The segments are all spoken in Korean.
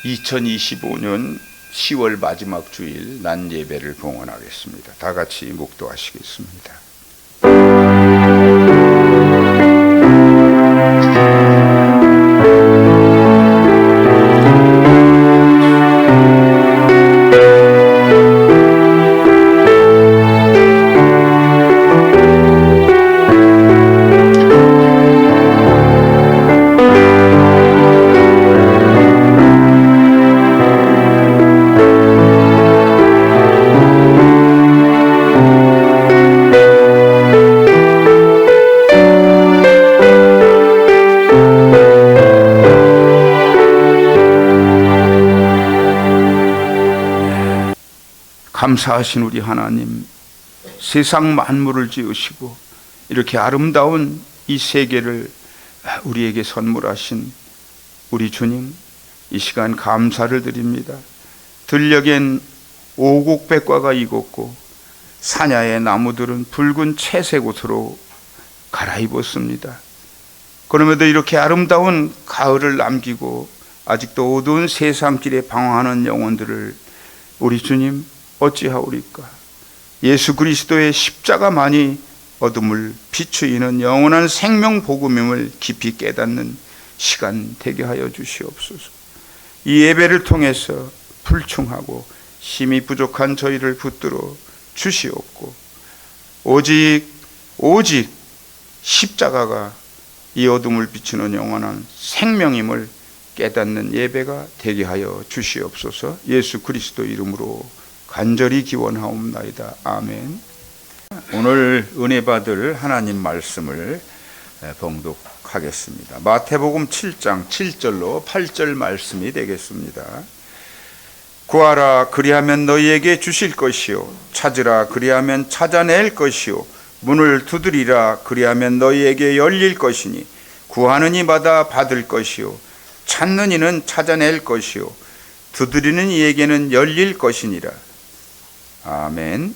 2025년 10월 마지막 주일 난 예배를 봉헌하겠습니다. 다 같이 묵도하시겠습니다. 감사하신 우리 하나님, 세상 만물을 지으시고 이렇게 아름다운 이 세계를 우리에게 선물하신 우리 주님, 이 시간 감사를 드립니다. 들녘엔 오곡백과가 익었고 사냐의 나무들은 붉은 채색 옷으로 갈아입었습니다. 그럼에도 이렇게 아름다운 가을을 남기고 아직도 어두운 세상길에 방황하는 영혼들을 우리 주님 어찌하오리까? 예수 그리스도의 십자가만이 어둠을 비추이는 영원한 생명 복음임을 깊이 깨닫는 시간 되게 하여 주시옵소서. 이 예배를 통해서 불충하고 힘이 부족한 저희를 붙들어 주시옵고 오직 십자가가 이 어둠을 비추는 영원한 생명임을 깨닫는 예배가 되게 하여 주시옵소서. 예수 그리스도 이름으로 간절히 기원하옵나이다. 아멘. 오늘 은혜 받을 하나님 말씀을 봉독하겠습니다. 마태복음 7장 7절로 8절 말씀이 되겠습니다. 구하라 그리하면 너희에게 주실 것이요 찾으라 그리하면 찾아낼 것이요 문을 두드리라 그리하면 너희에게 열릴 것이니 구하는 이마다 받을 것이요 찾는 이는 찾아낼 것이요 두드리는 이에게는 열릴 것이니라. 아멘.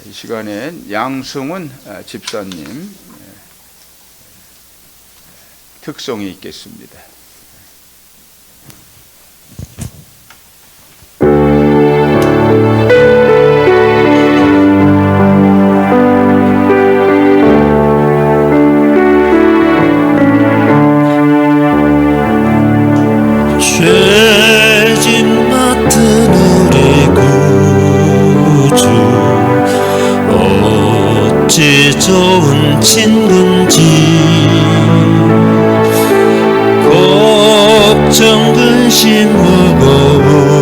이 시간엔 양승훈 집사님 특송이 있겠습니다. 좋은 친구인지 걱정 근심 무거운지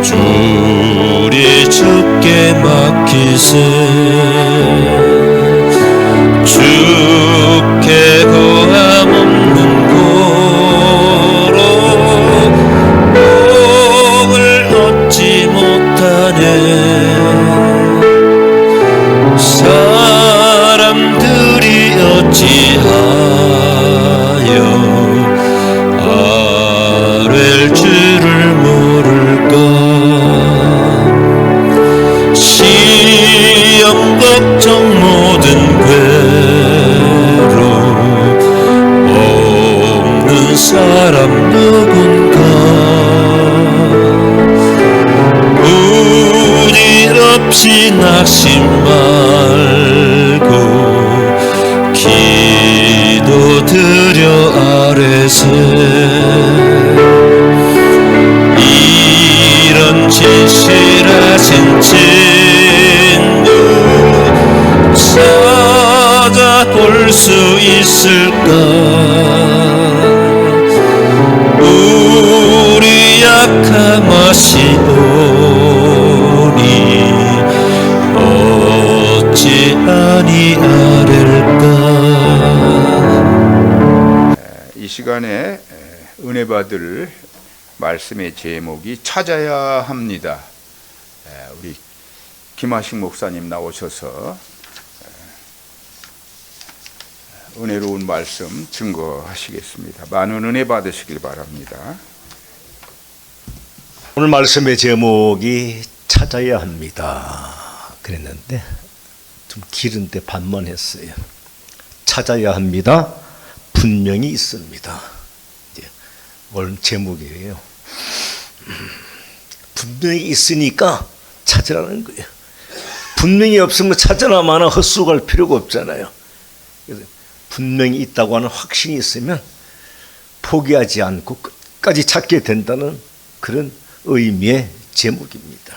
주리 주께 맡기세. 주께 고함 없는 고로 복을 얻지 못하네. 사람들이 어찌하여 아랠 줄을 모를까. 시험 걱정 모든 괴로움 없는 사람 누군가. 부질 없이 낙심 말고 기도 드려 아뢰세. 이런 진실하신 친구 찾아볼 수 있을까. 우리 약함 아시오니 어찌 아니하릴까. 이 시간에 은혜 받을 말씀의 제목이 찾아야 합니다. 우리 김하식 목사님 나오셔서 은혜로운 말씀 증거하시겠습니다. 많은 은혜 받으시길 바랍니다. 오늘 말씀의 제목이 찾아야 합니다 그랬는데 좀 길은데 반만했어요. 찾아야 합니다. 분명히 있습니다. 이제 오늘 제목이에요. 분명히 있으니까 찾으라는 거예요. 분명히 없으면 찾으나 마나 헛수고할 필요가 없잖아요. 그래서 분명히 있다고 하는 확신이 있으면 포기하지 않고 끝까지 찾게 된다는 그런 의미의 제목입니다.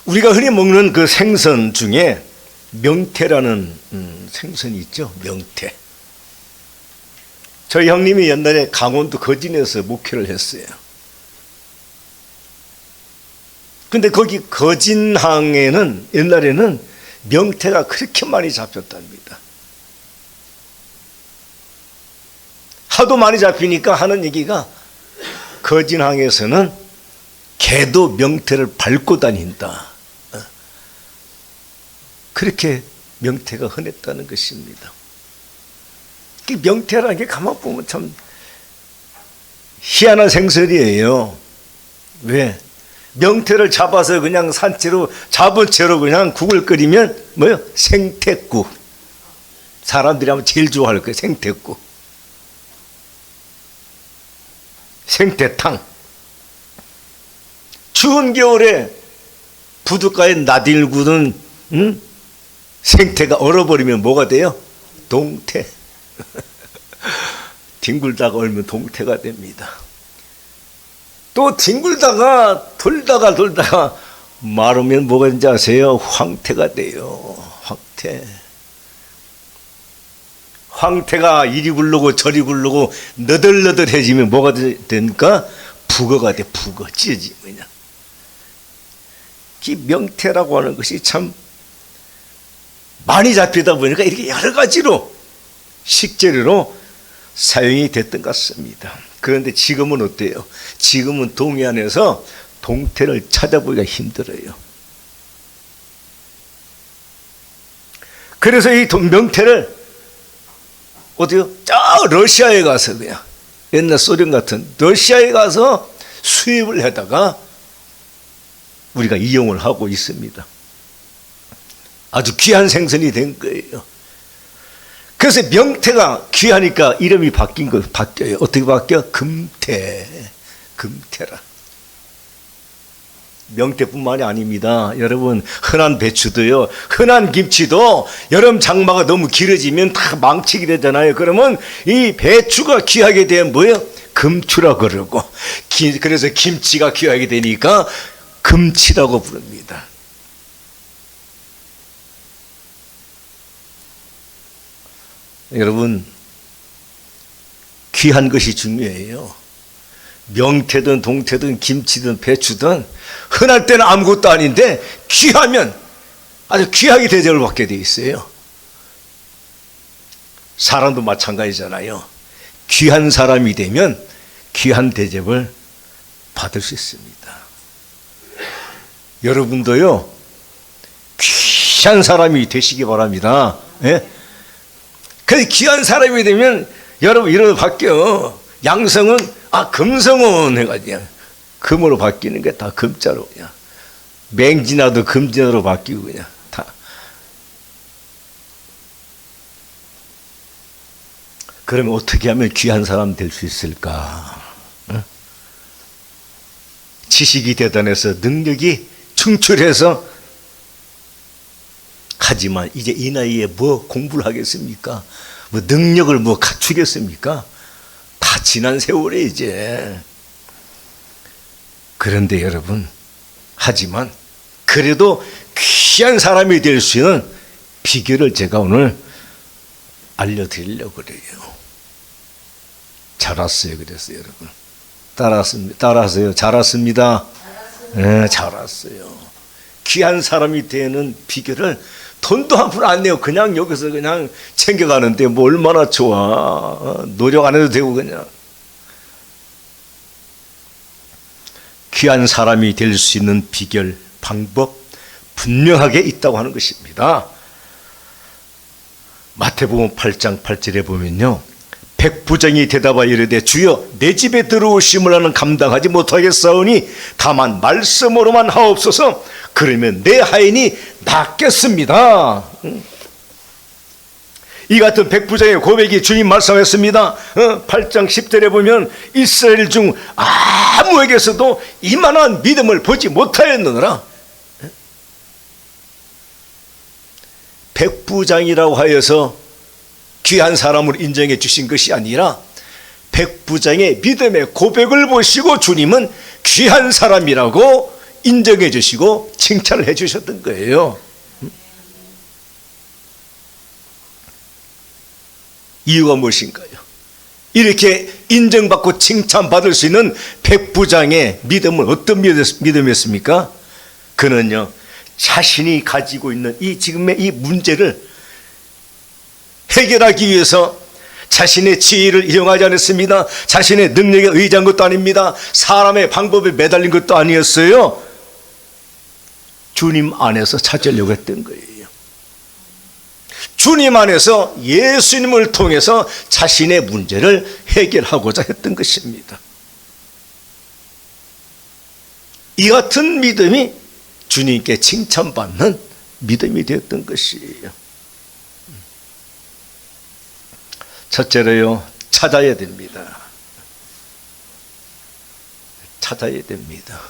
우리가 흔히 먹는 그 생선 중에 명태라는 생선이 있죠. 명태. 저희 형님이 옛날에 강원도 거진에서 목회를 했어요. 근데 거기 거진항에는 옛날에는 명태가 그렇게 많이 잡혔답니다. 하도 많이 잡히니까 하는 얘기가 거진항에서는 개도 명태를 밟고 다닌다. 그렇게 명태가 흔했다는 것입니다. 명태라는 게 가만 보면 참 희한한 생선이에요. 왜? 명태를 잡아서 그냥 산채로 잡은 채로 그냥 국을 끓이면 뭐요? 생태국. 사람들이 하면 제일 좋아할 거예요. 생태국. 생태탕. 추운 겨울에 부둣가에 나들구는 생태가 얼어버리면 뭐가 돼요? 동태. 뒹굴다가 얼면 동태가 됩니다. 또 뒹굴다가 돌다가 마르면 뭐가 되는지 아세요? 황태가 돼요. 황태. 황태가 이리 굴르고 저리 굴르고 너덜너덜해지면 뭐가 되니까 북어가 돼. 북어. 찢어지면 그냥. 이 명태라고 하는 것이 참 많이 잡히다 보니까 이렇게 여러 가지로 식재료로 사용이 됐던 것 같습니다. 그런데 지금은 어때요? 지금은 동해안에서 동태를 찾아보기가 힘들어요. 그래서 이 명태를 어디요? 저 러시아에 가서 그냥 옛날 소련 같은 러시아에 가서 수입을 하다가 우리가 이용을 하고 있습니다. 아주 귀한 생선이 된 거예요. 그래서 명태가 귀하니까 이름이 바뀌어요. 어떻게 바뀌어? 금태. 금태라. 명태뿐만이 아닙니다. 여러분, 흔한 배추도요, 흔한 김치도 여름 장마가 너무 길어지면 다 망치게 되잖아요. 그러면 이 배추가 귀하게 되면 뭐예요? 금추라 그러고, 그래서 김치가 귀하게 되니까 금치라고 부릅니다. 여러분, 귀한 것이 중요해요. 명태든 동태든 김치든 배추든 흔할 때는 아무것도 아닌데 귀하면 아주 귀하게 대접을 받게 돼 있어요. 사람도 마찬가지잖아요. 귀한 사람이 되면 귀한 대접을 받을 수 있습니다. 여러분도요, 귀한 사람이 되시기 바랍니다. 예? 그 귀한 사람이 되면 여러분 이름이 바뀌어. 양성은 금성은 해가지고 금으로 바뀌는 게 다 금자로 그냥 맹진아도 금진아로 바뀌고 그냥 다. 그러면 어떻게 하면 귀한 사람 될 수 있을까? 응? 지식이 대단해서 능력이 충출해서, 하지만 이제 이 나이에 뭐 공부를 하겠습니까? 뭐 능력을 뭐 갖추겠습니까? 다 지난 세월에 이제. 그런데 여러분, 하지만 그래도 귀한 사람이 될 수 있는 비결을 제가 오늘 알려드리려고 그래요. 잘 왔어요. 그래서 여러분 따라하세요. 잘 왔습니다. 네, 잘 왔어요. 귀한 사람이 되는 비결을 돈도 한 푼 안 내요. 그냥 여기서 그냥 챙겨가는데 뭐 얼마나 좋아. 노력 안 해도 되고 그냥. 귀한 사람이 될 수 있는 비결, 방법 분명하게 있다고 하는 것입니다. 마태복음 8장 8절에 보면요, 백부장이 대답하여 이르되 주여 내 집에 들어오심을 나는 감당하지 못하겠사오니 다만 말씀으로만 하옵소서. 그러면 내 하인이 낫겠습니다. 이 같은 백부장의 고백이 주님 말씀하셨습니다. 8장 10절에 보면 이스라엘 중 아무에게서도 이만한 믿음을 보지 못하였느니라. 백부장이라고 하여서 귀한 사람으로 인정해 주신 것이 아니라 백부장의 믿음의 고백을 보시고 주님은 귀한 사람이라고 인정해 주시고 칭찬을 해 주셨던 거예요. 이유가 무엇인가요? 이렇게 인정받고 칭찬받을 수 있는 백부장의 믿음은 어떤 믿음이었습니까? 그는요, 자신이 가지고 있는 이 지금의 이 문제를 해결하기 위해서 자신의 지혜를 이용하지 않았습니다. 자신의 능력에 의지한 것도 아닙니다. 사람의 방법에 매달린 것도 아니었어요. 주님 안에서 찾으려고 했던 거예요. 주님 안에서 예수님을 통해서 자신의 문제를 해결하고자 했던 것입니다. 이 같은 믿음이 주님께 칭찬받는 믿음이 되었던 것이에요. 첫째로요, 찾아야 됩니다. 찾아야 됩니다.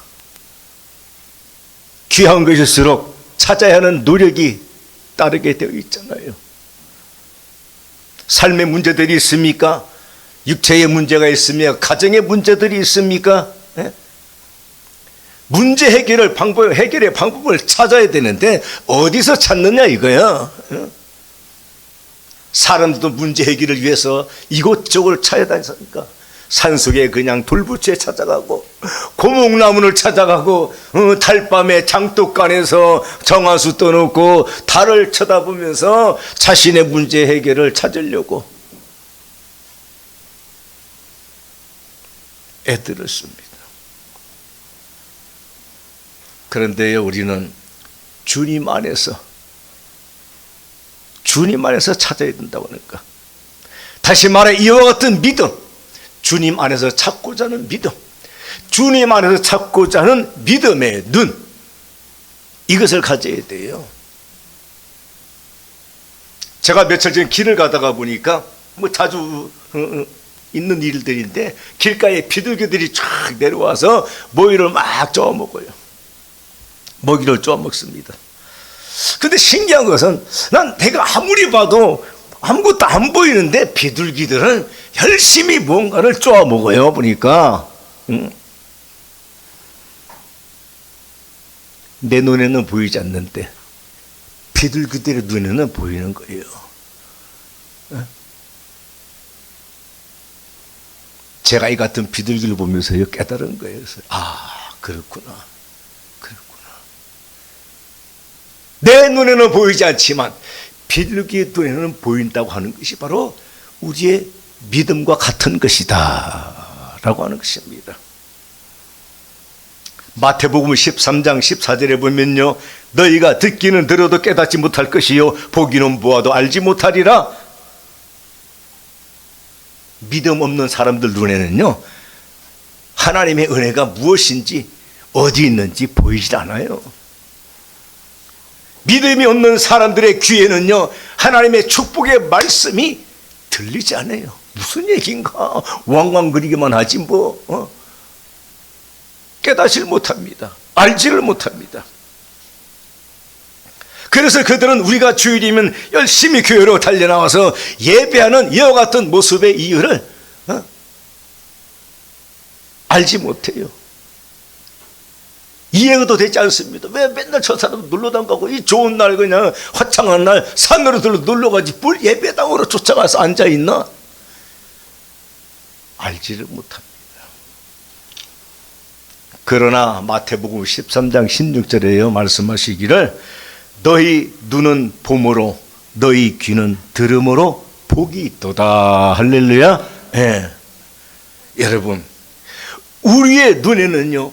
귀한 것일수록 찾아야 하는 노력이 따르게 되어 있잖아요. 삶의 문제들이 있습니까? 육체의 문제가 있습니까? 가정의 문제들이 있습니까? 네? 문제 해결의 방법을 찾아야 되는데 어디서 찾느냐 이거야. 사람들도 문제 해결을 위해서 이곳저곳을 찾아다니니까 산속에 그냥 돌부치에 찾아가고 고목나무를 찾아가고 달밤에 장독간에서 정화수 떠놓고 달을 쳐다보면서 자신의 문제 해결을 찾으려고 애들을 씁니다. 그런데요, 우리는 주님 안에서 찾아야 된다고 하니까, 다시 말해 이와 같은 믿음, 주님 안에서 찾고자 하는 믿음, 주님 안에서 찾고자 하는 믿음의 눈, 이것을 가져야 돼요. 제가 며칠 전에 길을 가다가 보니까 뭐 자주 있는 일들인데 길가에 비둘기들이 쫙 내려와서 모이를 막 쪼아 먹어요. 먹이를 쪼아 먹습니다. 근데 신기한 것은 난 내가 아무리 봐도 아무것도 안 보이는데 비둘기들은 열심히 뭔가를 쪼아 먹어요. 보니까 내 눈에는 보이지 않는데 비둘기들의 눈에는 보이는 거예요. 제가 이 같은 비둘기를 보면서요 깨달은 거예요. 아, 그렇구나. 내 눈에는 보이지 않지만 비둘기의 눈에는 보인다고 하는 것이 바로 우리의 믿음과 같은 것이다 라고 하는 것입니다. 마태복음 13장 14절에 보면요, 너희가 듣기는 들어도 깨닫지 못할 것이요 보기는 보아도 알지 못하리라. 믿음 없는 사람들 눈에는요 하나님의 은혜가 무엇인지 어디 있는지 보이질 않아요. 믿음이 없는 사람들의 귀에는요 하나님의 축복의 말씀이 들리지 않아요. 무슨 얘기인가 왕왕거리기만 하지 뭐 깨닫지를 못합니다. 알지를 못합니다. 그래서 그들은 우리가 주일이면 열심히 교회로 달려나와서 예배하는 이와 같은 모습의 이유를 알지 못해요. 이해도 되지 않습니다. 왜 맨날 저 사람 놀러 가고 이 좋은 날 그냥 화창한 날 산으로 놀러 가지 뭘 예배당으로 쫓아가서 앉아있나? 알지를 못합니다. 그러나 마태복음 13장 16절에요 말씀하시기를 너희 눈은 봄으로 너희 귀는 들음으로 복이 있도다. 할렐루야. 예. 여러분, 우리의 눈에는요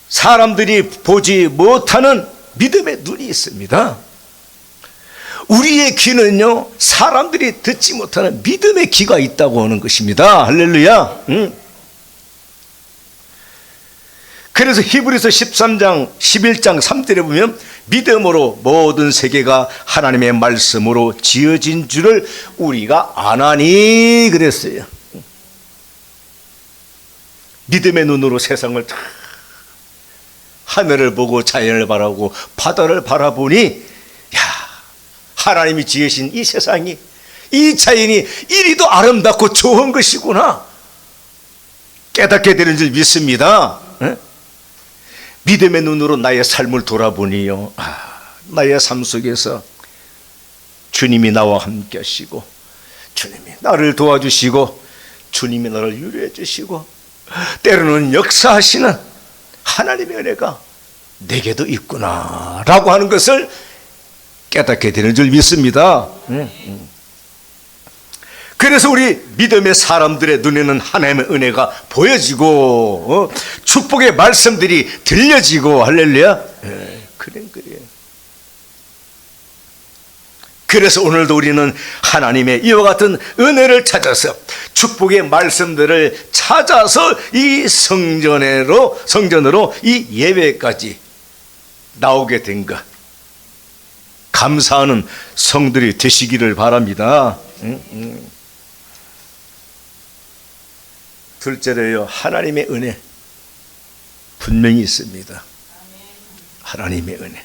사람들이 보지 못하는 믿음의 눈이 있습니다. 우리의 귀는요 사람들이 듣지 못하는 믿음의 귀가 있다고 하는 것입니다. 할렐루야. 그래서 히브리서 13장 11장 3절에 보면 믿음으로 모든 세계가 하나님의 말씀으로 지어진 줄을 우리가 아나니 그랬어요. 믿음의 눈으로 세상을 다 하늘을 보고 자연을 바라보고 바다를 바라보니 야, 하나님이 지으신 이 세상이 이 자연이 이리도 아름답고 좋은 것이구나 깨닫게 되는 줄 믿습니다. 믿음의 눈으로 나의 삶을 돌아보니요, 나의 삶 속에서 주님이 나와 함께 하시고 주님이 나를 도와주시고 주님이 나를 유로해 주시고 때로는 역사하시는 하나님의 은혜가 내게도 있구나 라고 하는 것을 깨닫게 되는 줄 믿습니다. 그래서 우리 믿음의 사람들의 눈에는 하나님의 은혜가 보여지고 축복의 말씀들이 들려지고 할렐루야. 그래. 그래서 오늘도 우리는 하나님의 이와 같은 은혜를 찾아서 축복의 말씀들을 찾아서 이 성전으로 이 예배까지 나오게 된 것 감사하는 성들이 되시기를 바랍니다. 둘째로요, 하나님의 은혜 분명히 있습니다. 하나님의 은혜.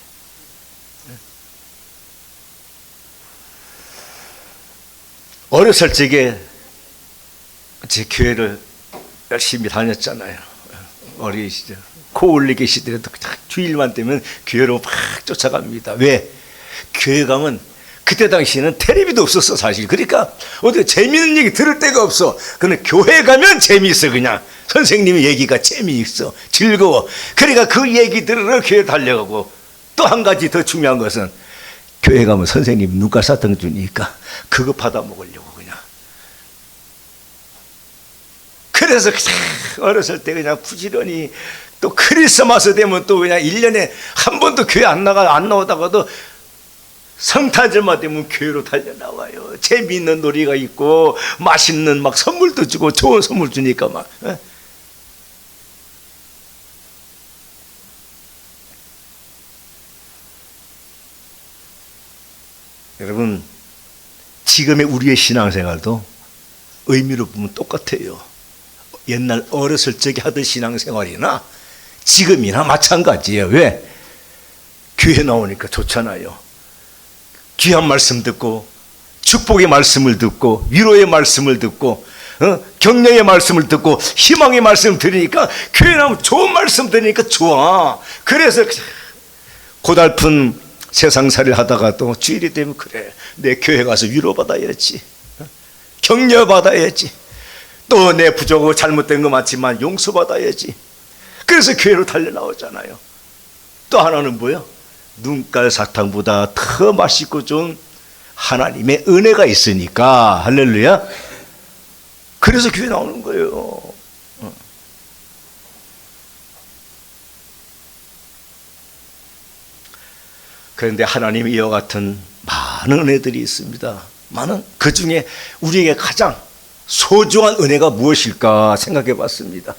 어렸을 적에 제 교회를 열심히 다녔잖아요. 어린 시절 코올리기 시절에도 주일만 되면 교회로 막 쫓아갑니다. 왜? 교회 가면 그때 당시에는 텔레비도 없었어 사실. 그러니까 어디 재미있는 얘기 들을 데가 없어. 근데 교회 가면 재미있어. 그냥 선생님의 얘기가 재미있어, 즐거워. 그러니까 그 얘기 들으러 교회 달려가고, 또 한 가지 더 중요한 것은 교회 가면 선생님 누가 사탕 주니까 그거 받아 먹으려고 그냥. 그래서 어렸을 때 그냥 부지런히, 또 크리스마스 되면 또 그냥 1년에 한 번도 교회 안 나오다가도 성탄절만 되면 교회로 달려나와요. 재미있는 놀이가 있고 맛있는 막 선물도 주고 좋은 선물 주니까 막. 여러분, 지금의 우리의 신앙생활도 의미로 보면 똑같아요. 옛날 어렸을 적에 하던 신앙생활이나 지금이나 마찬가지예요. 왜? 교회 나오니까 좋잖아요. 귀한 말씀 듣고 축복의 말씀을 듣고 위로의 말씀을 듣고 격려의 말씀을 듣고 희망의 말씀을 들으니까, 교회 나오면 좋은 말씀 들으니까 좋아. 그래서 고달픈 세상살이를 하다가 또 주일이 되면 그래, 내 교회 가서 위로받아야지, 격려받아야지, 또 내 부족하고 잘못된 거 많지만 용서받아야지. 그래서 교회로 달려나오잖아요. 또 하나는 뭐예요? 눈깔 사탕보다 더 맛있고 좋은 하나님의 은혜가 있으니까. 할렐루야. 그래서 교회 나오는 거예요. 그런데 하나님이 이와 같은 많은 은혜들이 있습니다. 많은 그 중에 우리에게 가장 소중한 은혜가 무엇일까 생각해 봤습니다.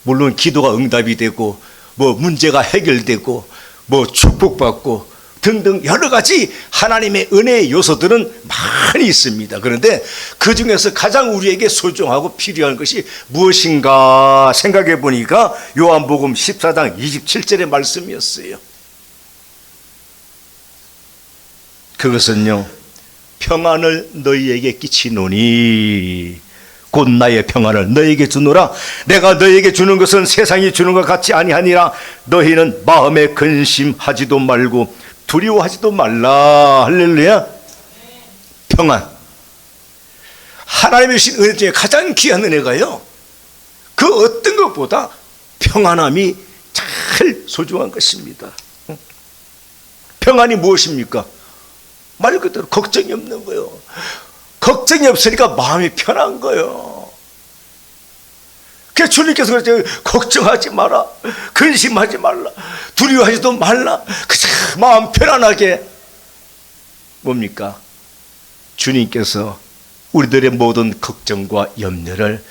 물론 기도가 응답이 되고 뭐 문제가 해결되고 뭐 축복받고 등등 여러 가지 하나님의 은혜의 요소들은 많이 있습니다. 그런데 그 중에서 가장 우리에게 소중하고 필요한 것이 무엇인가 생각해 보니까 요한복음 14장 27절의 말씀이었어요. 그것은요, 평안을 너희에게 끼치노니 곧 나의 평안을 너희에게 주노라. 내가 너희에게 주는 것은 세상이 주는 것 같이 아니하니라. 너희는 마음에 근심하지도 말고 두려워하지도 말라. 할렐루야. 평안, 하나님의 주신 은혜 중에 가장 귀한 은혜가요, 그 어떤 것보다 평안함이 제일 소중한 것입니다. 평안이 무엇입니까? 말 그대로 걱정이 없는 거예요. 걱정이 없으니까 마음이 편한 거예요. 그래서 주님께서 그랬죠. 걱정하지 마라, 근심하지 말라, 두려워하지도 말라. 그저 마음 편안하게. 뭡니까? 주님께서 우리들의 모든 걱정과 염려를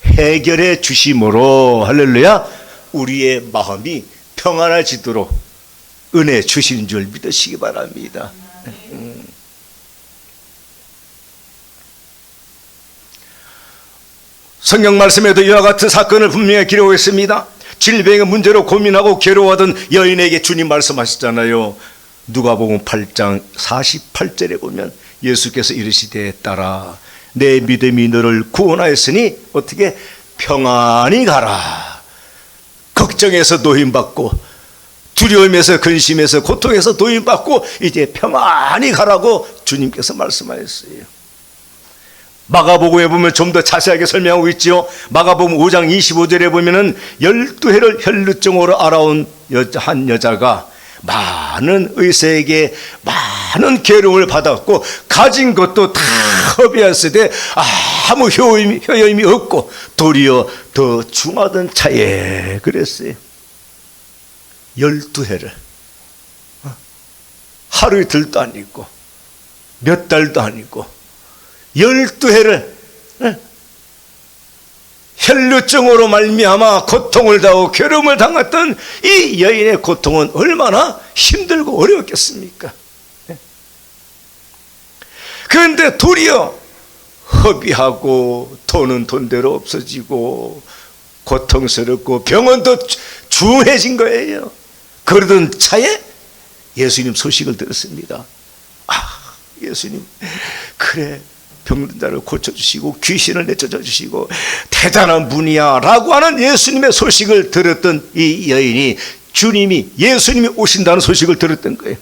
해결해 주심으로, 할렐루야, 우리의 마음이 평안해지도록 은혜 주시는 줄 믿으시기 바랍니다. 성경 말씀에도 이와 같은 사건을 분명히 기록했습니다. 질병의 문제로 고민하고 괴로워하던 여인에게 주님 말씀하셨잖아요. 누가복음 8장 48절에 보면 예수께서 이르시되 딸아 내 믿음이 너를 구원하였으니 어떻게 평안히 가라. 걱정에서 노임받고 두려움에서 근심에서 고통에서 노임받고 이제 평안히 가라고 주님께서 말씀하셨어요. 마가복음에 보면 좀 더 자세하게 설명하고 있죠. 마가복음 5장 25절에 보면은 12해를 혈루증으로 알아온 한 여자가 많은 의사에게 많은 괴로움을 받았고 가진 것도 다 허비했으되 아무 효임이 없고 도리어 더 중하던 차에 그랬어요. 12해를 하루 이틀도 아니고 몇 달도 아니고 12해를 혈루증으로 말미암아 고통을 당하고 괴로움을 당했던 이 여인의 고통은 얼마나 힘들고 어려웠겠습니까? 그런데 도리어 허비하고 돈은 돈대로 없어지고 고통스럽고 병원도 중해진 거예요. 그러던 차에 예수님 소식을 들었습니다. 예수님 그래 병든 자를 고쳐주시고 귀신을 내쫓아주시고 대단한 분이야 라고 하는 예수님의 소식을 들었던 이 여인이 예수님이 오신다는 소식을 들었던 거예요.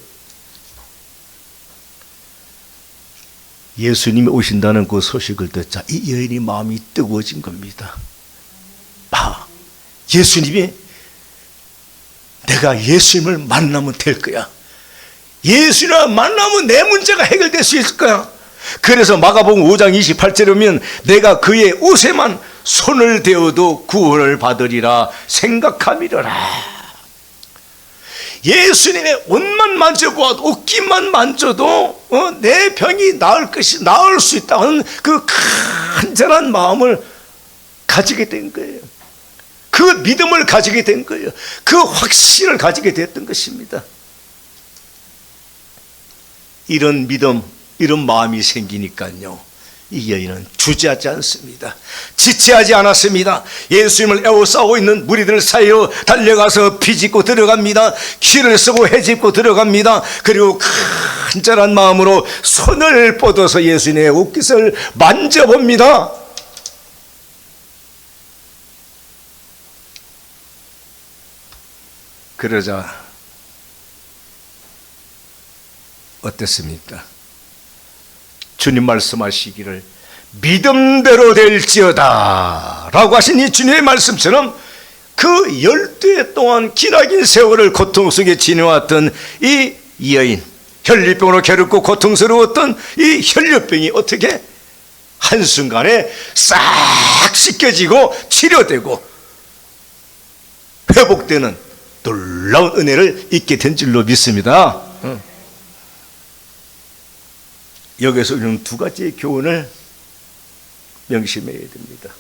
예수님이 오신다는 그 소식을 듣자 이 여인이 마음이 뜨거워진 겁니다. 예수님이 내가 예수님을 만나면 될 거야. 예수님을 만나면 내 문제가 해결될 수 있을 거야. 그래서 마가복음 5장 28절에 보면 내가 그의 옷에만 손을 대어도 구원을 받으리라 생각함이라. 예수님의 옷만 만져보아도 옷깃만 만져도 내 병이 나을 수 있다는 그 간절한 마음을 가지게 된 거예요. 그 믿음을 가지게 된 거예요. 그 확신을 가지게 됐던 것입니다. 이런 믿음, 이런 마음이 생기니까요, 이 여인은 주저하지 않습니다. 지체하지 않았습니다. 예수님을 애워싸고 있는 무리들 사이로 달려가서 비집고 들어갑니다. 길을 쓰고 헤집고 들어갑니다. 그리고 간절한 마음으로 손을 뻗어서 예수님의 옷깃을 만져봅니다. 그러자 어땠습니까? 주님 말씀하시기를 믿음대로 될지어다 라고 하신 이 주님의 말씀처럼 그 12해 동안 기나긴 세월을 고통 속에 지내왔던 이 여인, 혈류병으로 괴롭고 고통스러웠던 이 혈류병이 어떻게 한순간에 싹 씻겨지고 치료되고 회복되는 놀라운 은혜를 잊게 된 줄로 믿습니다. 여기서 우리는 두 가지의 교훈을 명심해야 됩니다.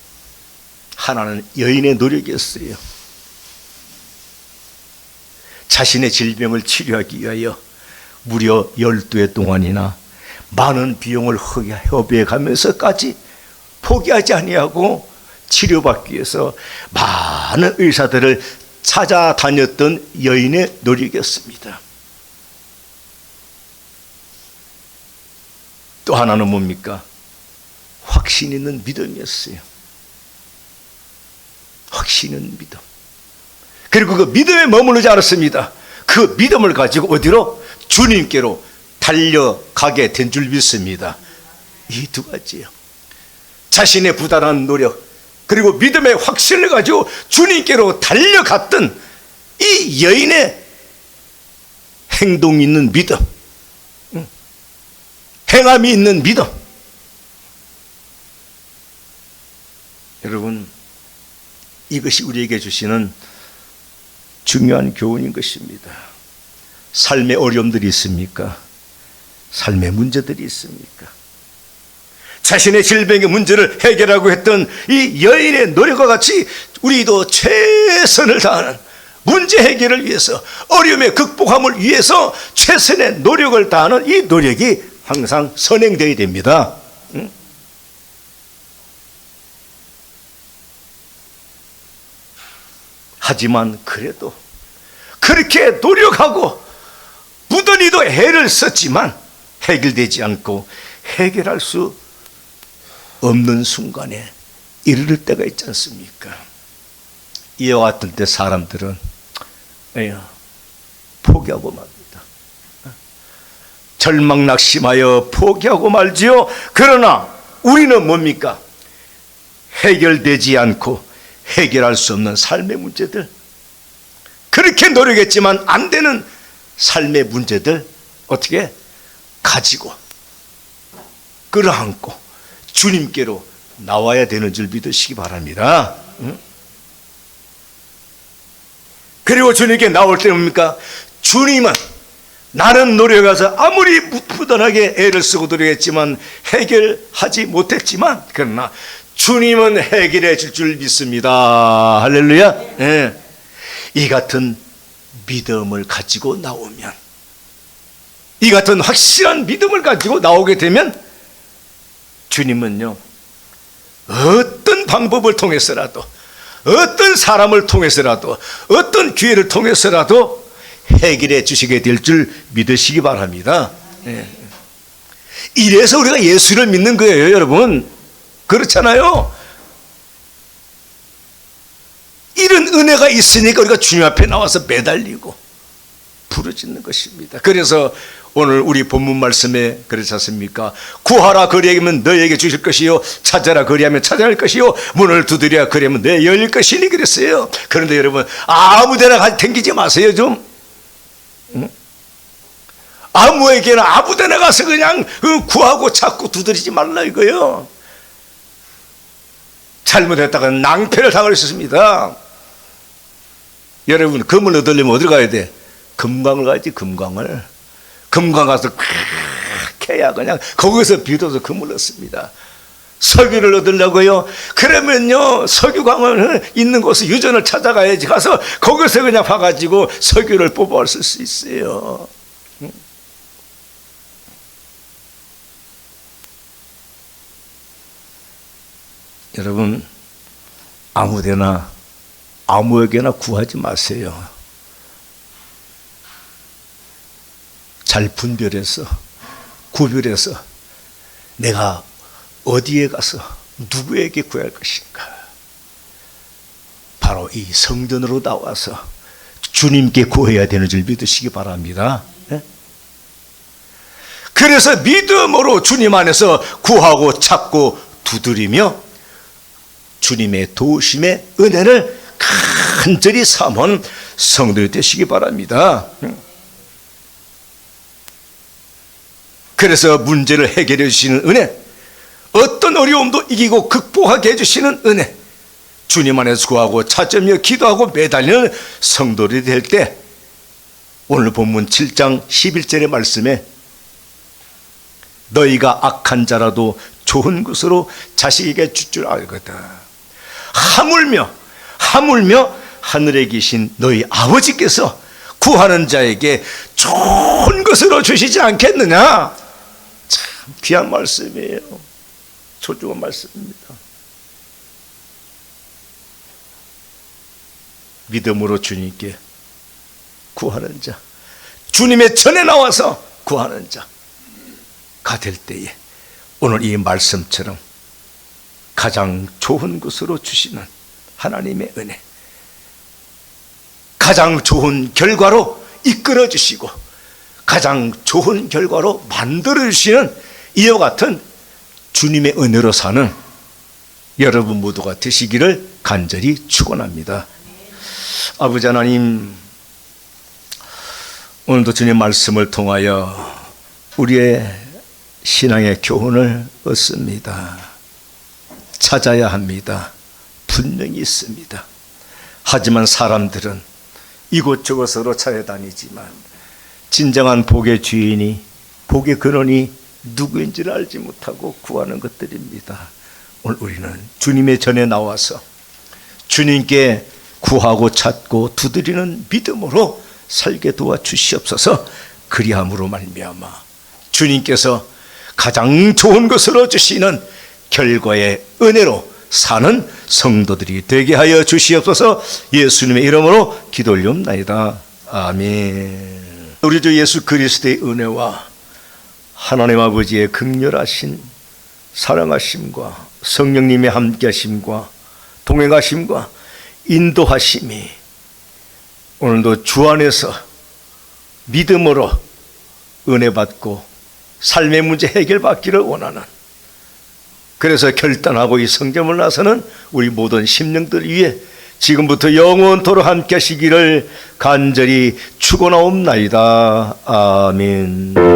하나는 여인의 노력이었어요. 자신의 질병을 치료하기 위하여 무려 12해 동안이나 많은 비용을 허비해 가면서까지 포기하지 아니하고 치료받기 위해서 많은 의사들을 찾아다녔던 여인의 노력이었습니다. 또 하나는 뭡니까? 확신 있는 믿음이었어요. 확신 있는 믿음. 그리고 그 믿음에 머무르지 않았습니다. 그 믿음을 가지고 어디로? 주님께로 달려가게 된 줄 믿습니다. 이 두 가지요. 자신의 부단한 노력 그리고 믿음의 확신을 가지고 주님께로 달려갔던 이 여인의 행동 있는 믿음, 행함이 있는 믿음. 여러분, 이것이 우리에게 주시는 중요한 교훈인 것입니다. 삶의 어려움들이 있습니까? 삶의 문제들이 있습니까? 자신의 질병의 문제를 해결하고 했던 이 여인의 노력과 같이 우리도 최선을 다하는 문제 해결을 위해서, 어려움의 극복함을 위해서 최선의 노력을 다하는 이 노력이 항상 선행되어야 됩니다. 하지만 그래도 그렇게 노력하고 무던히도 애를 썼지만 해결되지 않고 해결할 수 없는 순간에 이르를 때가 있지 않습니까? 이와 같은 때 사람들은 포기하고 맙니다. 절망 낙심하여 포기하고 말지요. 그러나 우리는 뭡니까? 해결되지 않고 해결할 수 없는 삶의 문제들, 그렇게 노력했지만 안 되는 삶의 문제들 어떻게 가지고 끌어안고 주님께로 나와야 되는 줄 믿으시기 바랍니다. 그리고 주님께 나올 때 뭡니까? 주님은 나는 노력해서 아무리 부단하게 애를 쓰고 노력했지만 해결하지 못했지만 그러나 주님은 해결해 줄 줄 믿습니다. 할렐루야. 네. 이 같은 믿음을 가지고 나오면, 이 같은 확실한 믿음을 가지고 나오게 되면 주님은요, 어떤 방법을 통해서라도, 어떤 사람을 통해서라도, 어떤 기회를 통해서라도 해결해 주시게 될 줄 믿으시기 바랍니다. 이래서 우리가 예수를 믿는 거예요, 여러분. 그렇잖아요. 이런 은혜가 있으니까 우리가 주님 앞에 나와서 매달리고 부르짖는 것입니다. 그래서 오늘 우리 본문 말씀에 그렇지 않습니까? 구하라 그리하면 너에게 주실 것이요, 찾아라 그리하면 찾아낼 것이요, 문을 두드려야 그리하면 내 열릴 것이니 그랬어요. 그런데 여러분, 아무데나 댕기지 마세요 좀. 아무에게나 아무데나 가서 그냥 구하고 찾고 두드리지 말라 이거요. 잘못했다가 낭패를 당할 수 있습니다. 여러분, 금을 얻으려면 어디로 가야 돼? 금강을 가야지. 금강을. 금강 가서 캐야 그냥 거기서 비로소 금을 얻습니다. 석유를 얻으려고요? 그러면요, 석유광을 있는 곳에 유전을 찾아가야지. 가서 거기서 그냥 봐가지고 석유를 뽑아올 수 있어요. 여러분, 아무데나 아무에게나 구하지 마세요. 잘 분별해서 구별해서 내가 어디에 가서 누구에게 구할 것인가. 바로 이 성전으로 나와서 주님께 구해야 되는 줄 믿으시기 바랍니다. 네? 그래서 믿음으로 주님 안에서 구하고 찾고 두드리며 주님의 도우심의 은혜를 간절히 삼은 성도들 되시기 바랍니다. 그래서 문제를 해결해 주시는 은혜, 어떤 어려움도 이기고 극복하게 해주시는 은혜, 주님 안에서 구하고 찾으며 기도하고 매달리는 성도들이 될 때, 오늘 본문 7장 11절의 말씀에 너희가 악한 자라도 좋은 것으로 자식에게 줄 줄 알거든. 하물며 하늘에 계신 너희 아버지께서 구하는 자에게 좋은 것으로 주시지 않겠느냐. 참 귀한 말씀이에요. 소중한 말씀입니다. 믿음으로 주님께 구하는 자, 주님의 전에 나와서 구하는 자가 될 때에 오늘 이 말씀처럼 가장 좋은 것으로 주시는 하나님의 은혜, 가장 좋은 결과로 이끌어 주시고 가장 좋은 결과로 만들어 주시는 이와 같은 주님의 은혜로 사는 여러분 모두가 되시기를 간절히 축원합니다. 아버지 하나님, 오늘도 주님 말씀을 통하여 우리의 신앙의 교훈을 얻습니다. 찾아야 합니다. 분명히 있습니다. 하지만 사람들은 이곳저곳으로 찾아다니지만 진정한 복의 주인이, 복의 근원이 누구인지를 알지 못하고 구하는 것들입니다. 오늘 우리는 주님의 전에 나와서 주님께 구하고 찾고 두드리는 믿음으로 살게 도와주시옵소서. 그리함으로 말미암아 주님께서 가장 좋은 것을 얻으시는 결과의 은혜로 사는 성도들이 되게 하여 주시옵소서. 예수님의 이름으로 기도 올리옵나이다. 아멘. 우리 주 예수 그리스도의 은혜와 하나님 아버지의 극렬하신 사랑하심과 성령님의 함께하심과 동행하심과 인도하심이 오늘도 주 안에서 믿음으로 은혜 받고 삶의 문제 해결받기를 원하는, 그래서 결단하고 이 성전을 나서는 우리 모든 심령들 위해 지금부터 영원토록 함께 하시기를 간절히 축원하옵나이다. 아멘.